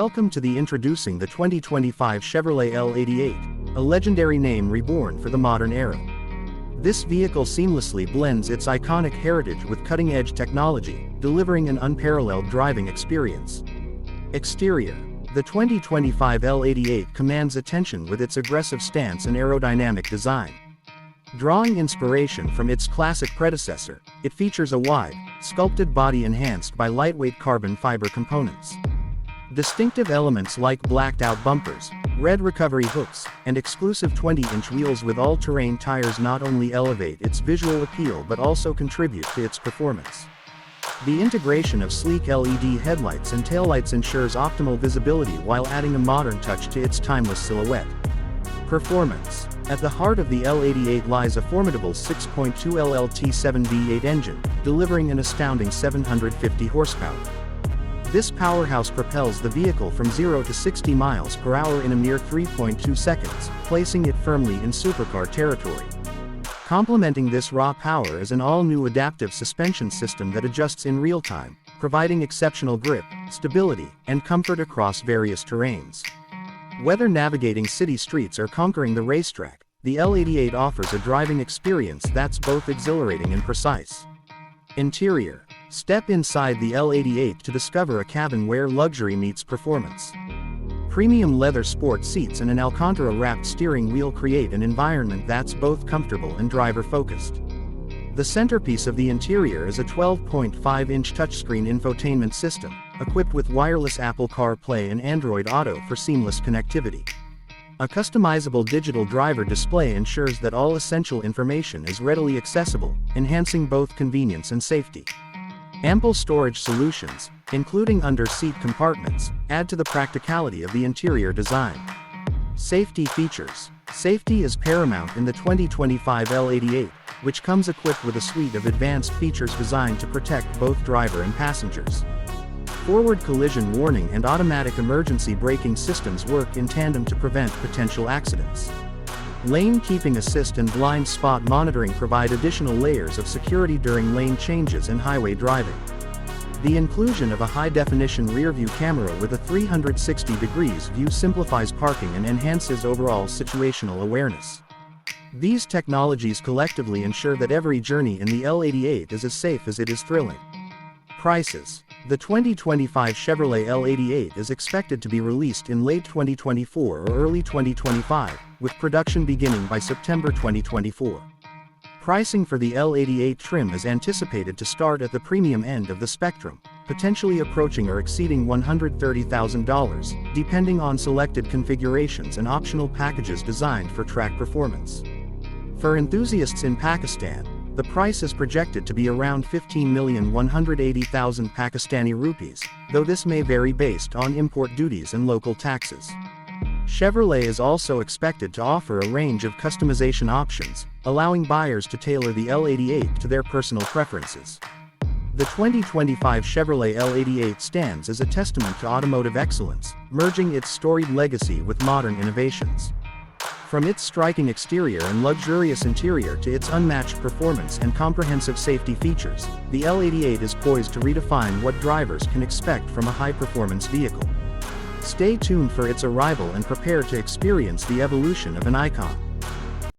Welcome to the introducing the 2025 Chevrolet L88, a legendary name reborn for the modern era. This vehicle seamlessly blends its iconic heritage with cutting-edge technology, delivering an unparalleled driving experience. Exterior. The 2025 L88 commands attention with its aggressive stance and aerodynamic design. Drawing inspiration from its classic predecessor, it features a wide, sculpted body enhanced by lightweight carbon fiber components. Distinctive elements like blacked-out bumpers, red recovery hooks, and exclusive 20-inch wheels with all-terrain tires not only elevate its visual appeal but also contribute to its performance. The integration of sleek LED headlights and taillights ensures optimal visibility while adding a modern touch to its timeless silhouette. Performance. At the heart of the L88 lies a formidable 6.2 LLT7 V8 engine, delivering an astounding 750 horsepower. This powerhouse propels the vehicle from 0 to 60 miles per hour in a mere 3.2 seconds, placing it firmly in supercar territory. Complementing this raw power is an all-new adaptive suspension system that adjusts in real time, providing exceptional grip, stability, and comfort across various terrains. Whether navigating city streets or conquering the racetrack, the L88 offers a driving experience that's both exhilarating and precise. Interior. Step inside the L88 to discover a cabin where luxury meets performance. Premium leather sport seats and an Alcantara-wrapped steering wheel create an environment that's both comfortable and driver-focused. The centerpiece of the interior is a 12.5-inch touchscreen infotainment system, equipped with wireless Apple CarPlay and Android Auto for seamless connectivity. A customizable digital driver display ensures that all essential information is readily accessible, enhancing both convenience and safety. Ample storage solutions, including under-seat compartments, add to the practicality of the interior design. Safety features. Safety is paramount in the 2025 L88, which comes equipped with a suite of advanced features designed to protect both driver and passengers. Forward collision warning and automatic emergency braking systems work in tandem to prevent potential accidents. Lane keeping assist and blind spot monitoring provide additional layers of security during lane changes and highway driving. The inclusion of a high-definition rear-view camera with a 360 degrees view simplifies parking and enhances overall situational awareness. These technologies collectively ensure that every journey in the L88 is as safe as it is thrilling. Prices. The 2025 Chevrolet L88 is expected to be released in late 2024 or early 2025, with production beginning by September 2024. Pricing for the L88 trim is anticipated to start at the premium end of the spectrum, potentially approaching or exceeding $130,000, depending on selected configurations and optional packages designed for track performance. For enthusiasts in Pakistan, the price is projected to be around 15,180,000 Pakistani rupees, though this may vary based on import duties and local taxes. Chevrolet is also expected to offer a range of customization options, allowing buyers to tailor the L88 to their personal preferences. The 2025 Chevrolet L88 stands as a testament to automotive excellence, merging its storied legacy with modern innovations. From its striking exterior and luxurious interior to its unmatched performance and comprehensive safety features, the L88 is poised to redefine what drivers can expect from a high-performance vehicle. Stay tuned for its arrival and prepare to experience the evolution of an icon.